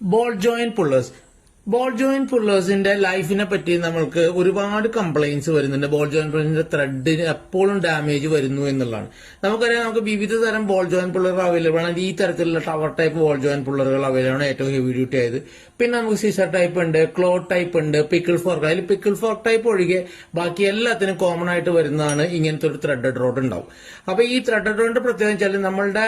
Ball joint pullers. Ball joint പുള്ളേഴ്സിന്റെ ലൈഫിനെ പറ്റി നമ്മൾക്ക് ഒരുപാട് കംപ്ലൈന്റ്സ് വരുന്നുണ്ട്. ബോൾ ജോയിന്റ് പുള്ളേഴ്സിന്റെ ത്രെഡിന് എപ്പോഴും ഡാമേജ് വരുന്നു എന്നുള്ളതാണ്. നമുക്കറിയാം, നമുക്ക് വിവിധ തരം ബോൾ ജോയിന്റ് പുള്ളറുകൾ അവൈലബിൾ ആണ്. ഈ തരത്തിലുള്ള ടവർ ടൈപ്പ് ബോൾ ജോയിന്റ് പുള്ളറുകൾ അവൈലബിൾ ആണ്, ഏറ്റവും ഹെവി ഡ്യൂട്ടി ആയത്. പിന്നെ നമുക്ക് സീസർ ടൈപ്പ് ഉണ്ട്, ക്ലോ ടൈപ്പ് ഉണ്ട്, പിക്കിൾ ഫോർക്ക്. അതിൽ പിക്കിൾ ഫോർക്ക് ടൈപ്പ് ഒഴികെ ബാക്കി എല്ലാത്തിനും കോമൺ ആയിട്ട് വരുന്നതാണ് ഇങ്ങനത്തെ ഒരു ത്രെഡഡ് റോഡ് ഉണ്ടാവും. അപ്പൊ ഈ ത്രെഡഡ് റോഡിന്റെ പ്രത്യേകത വെച്ചാൽ നമ്മളുടെ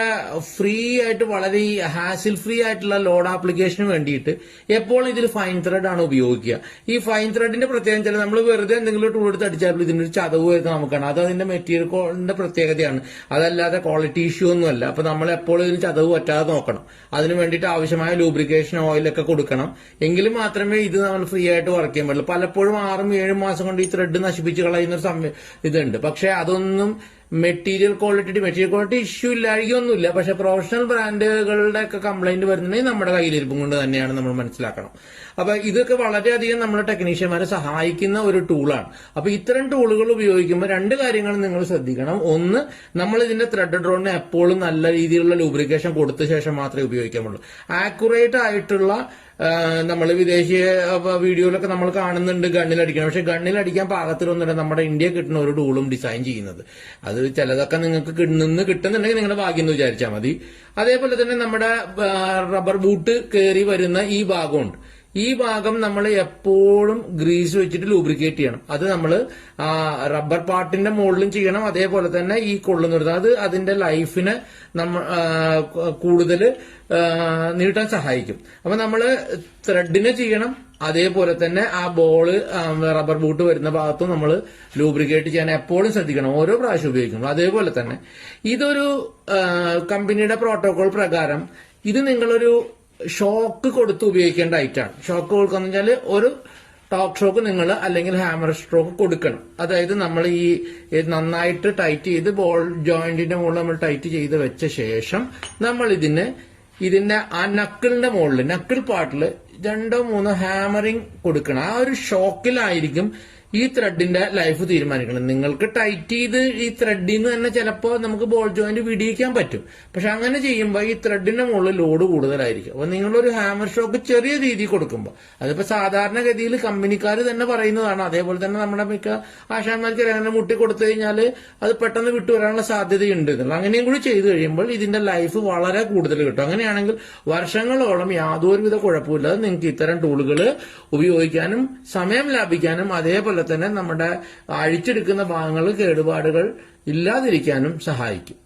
ഫ്രീ ആയിട്ട് വളരെ ഹാസിൽ ഫ്രീ ആയിട്ടുള്ള ലോഡ് ആപ്ലിക്കേഷന് വേണ്ടിയിട്ട് എപ്പോഴും ഇതിൽ ഫൈൻ ത്രെഡ് ആണ് ഉപയോഗിക്കുക. ഈ ഫൈൻ ത്രെഡിന്റെ പ്രത്യേകത വെച്ചാൽ നമ്മൾ വെറുതെ എന്തെങ്കിലും ടൂൾ എടുത്ത് അടിച്ചാൽ ഇതിന്റെ ഒരു ചതവ് വരുന്ന നമുക്കാണ്. അത് അതിന്റെ മെറ്റീരിയലിന്റെ പ്രത്യേകതയാണ്, അതല്ലാതെ ക്വാളിറ്റി ഇഷ്യൂ ഒന്നുമല്ല. അപ്പൊ നമ്മൾ എപ്പോഴും ഇതിന് ചതവ് പറ്റാതെ നോക്കണം. അതിന് വേണ്ടിയിട്ട് ആവശ്യമായ ലൂബ്രിക്കേഷൻ ഓയിലൊക്കെ കൊടുക്കണം. എങ്കിലും മാത്രമേ ഇത് നമ്മൾ ഫ്രീ ആയിട്ട് വർക്ക് ചെയ്യാൻ പറ്റുള്ളൂ. പലപ്പോഴും 6-7 മാസം കൊണ്ട് ഈ ത്രെഡ് നശിപ്പിച്ച് കളയുന്ന ഒരു ഇതുണ്ട്. പക്ഷെ അതൊന്നും മെറ്റീരിയൽ ക്വാളിറ്റി ഇഷ്യൂ ഇല്ലാഴികയൊന്നുമില്ല. പക്ഷെ പ്രൊഫഷണൽ ബ്രാൻഡുകളുടെ ഒക്കെ കംപ്ലൈന്റ് വരുന്നുണ്ടെങ്കിൽ നമ്മുടെ കയ്യിലിരിപ്പും കൊണ്ട് തന്നെയാണ് നമ്മൾ മനസ്സിലാക്കണം. അപ്പൊ ഇതൊക്കെ വളരെയധികം നമ്മുടെ ടെക്നീഷ്യന്മാരെ സഹായിക്കുന്ന ഒരു ടൂളാണ്. അപ്പൊ ഇത്തരം ടൂളുകൾ ഉപയോഗിക്കുമ്പോൾ 2 കാര്യങ്ങൾ നിങ്ങൾ ശ്രദ്ധിക്കണം. ഒന്ന്, നമ്മൾ ഇതിന്റെ ത്രെഡ് റോഡിന് എപ്പോഴും നല്ല രീതിയിലുള്ള ലൂബ്രിക്കേഷൻ കൊടുത്ത ശേഷം മാത്രമേ ഉപയോഗിക്കാൻ പറ്റുള്ളൂ. ആക്യുറേറ്റ് ആയിട്ടുള്ള നമ്മൾ വിദേശീയ വീഡിയോയിലൊക്കെ നമ്മൾ കാണുന്നുണ്ട് ഗണ്ണിലടിക്കണം. പക്ഷെ ഗണ്ണിലടിക്കാൻ പാകത്തിലൊന്നുമില്ല നമ്മുടെ ഇന്ത്യ കിട്ടുന്ന ഒരു ടൂളും ഡിസൈൻ ചെയ്യുന്നത്. അത് ചിലതൊക്കെ നിങ്ങൾക്ക് കിട്ടുന്നുണ്ടെങ്കിൽ നിങ്ങളുടെ ഭാഗ്യം എന്ന് വിചാരിച്ചാൽ മതി. അതേപോലെ തന്നെ നമ്മുടെ റബ്ബർ ബൂട്ട് കയറി വരുന്ന ഈ ഭാഗമുണ്ട്. ഈ ഭാഗം നമ്മൾ എപ്പോഴും ഗ്രീസ് വെച്ചിട്ട് ലൂബ്രിക്കേറ്റ് ചെയ്യണം. അത് നമ്മൾ റബ്ബർ പാർട്ടിന്റെ മുകളിലും ചെയ്യണം. അതേപോലെ തന്നെ ഈ കൊള്ളുന്നത് അത് അതിന്റെ ലൈഫിനെ കൂടുതൽ നീട്ടാൻ സഹായിക്കും. അപ്പൊ നമ്മൾ ത്രെഡിനെ ചെയ്യണം. അതേപോലെ തന്നെ ആ ബോള് റബ്ബർ ബൂട്ട് വരുന്ന ഭാഗത്തും നമ്മൾ ലൂബ്രിക്കേറ്റ് ചെയ്യാൻ എപ്പോഴും ശ്രദ്ധിക്കണം, ഓരോ പ്രാവശ്യം ഉപയോഗിക്കണം. അതേപോലെ തന്നെ ഇതൊരു കമ്പനിയുടെ പ്രോട്ടോകോൾ പ്രകാരം ഇത് നിങ്ങളൊരു ഷോക്ക് കൊടുത്ത് ഉപയോഗിക്കേണ്ട ഐറ്റാണ്. ഷോക്ക് കൊടുക്കാന്ന് വെച്ചാൽ ഒരു ടോക്ക് ഷോക്ക് നിങ്ങൾ അല്ലെങ്കിൽ ഹാമർ സ്ട്രോക്ക് കൊടുക്കണം. അതായത് നമ്മൾ ഈ നന്നായിട്ട് ടൈറ്റ് ചെയ്ത് ബോൾ ജോയിന്റിന്റെ മുകളിൽ നമ്മൾ ടൈറ്റ് ചെയ്ത് വെച്ച ശേഷം നമ്മൾ ഇതിന്റെ ആ നക്കിളിന്റെ മുകളിൽ നക്കിൾ പാർട്ടിൽ 2-3 ഹാമറിങ് കൊടുക്കണം. ആ ഒരു ഷോക്കിലായിരിക്കും ഈ ത്രെഡിന്റെ ലൈഫ് തീരുമാനിക്കണം. നിങ്ങൾക്ക് ടൈറ്റ് ചെയ്ത് ഈ ത്രെഡിൽ നിന്ന് തന്നെ ചിലപ്പോൾ നമുക്ക് ബോൾ ജോയിന്റ് വിടിയിക്കാൻ പറ്റും. പക്ഷെ അങ്ങനെ ചെയ്യുമ്പോൾ ഈ ത്രെഡിന്റെ മുകളിൽ ലോഡ് കൂടുതലായിരിക്കും. അപ്പൊ നിങ്ങളൊരു ഹാമർ ഷോക്ക് ചെറിയ രീതിയിൽ കൊടുക്കുമ്പോൾ, അതിപ്പോ സാധാരണഗതിയിൽ കമ്പനിക്കാർ തന്നെ പറയുന്നതാണ്. അതേപോലെ തന്നെ നമ്മുടെ മിക്ക ആശാന്മാർക്ക് അങ്ങനെ മുട്ടി കൊടുത്തു കഴിഞ്ഞാൽ അത് പെട്ടെന്ന് വിട്ടുവരാനുള്ള സാധ്യതയുണ്ട് എന്നുള്ളത്. അങ്ങനെയും കൂടി ചെയ്തു കഴിയുമ്പോൾ ഇതിന്റെ ലൈഫ് വളരെ കൂടുതൽ കിട്ടും. അങ്ങനെയാണെങ്കിൽ വർഷങ്ങളോളം യാതൊരുവിധ കുഴപ്പമില്ലാതെ നിങ്ങൾക്ക് ഇത്തരം ടൂളുകൾ ഉപയോഗിക്കാനും സമയം ലാഭിക്കാനും അതേപോലെ തന്നെ നമ്മുടെ അഴിച്ചെടുക്കുന്ന ഭാഗങ്ങൾ കേടുപാടുകൾ ഇല്ലാതിരിക്കാനും സഹായിക്കും.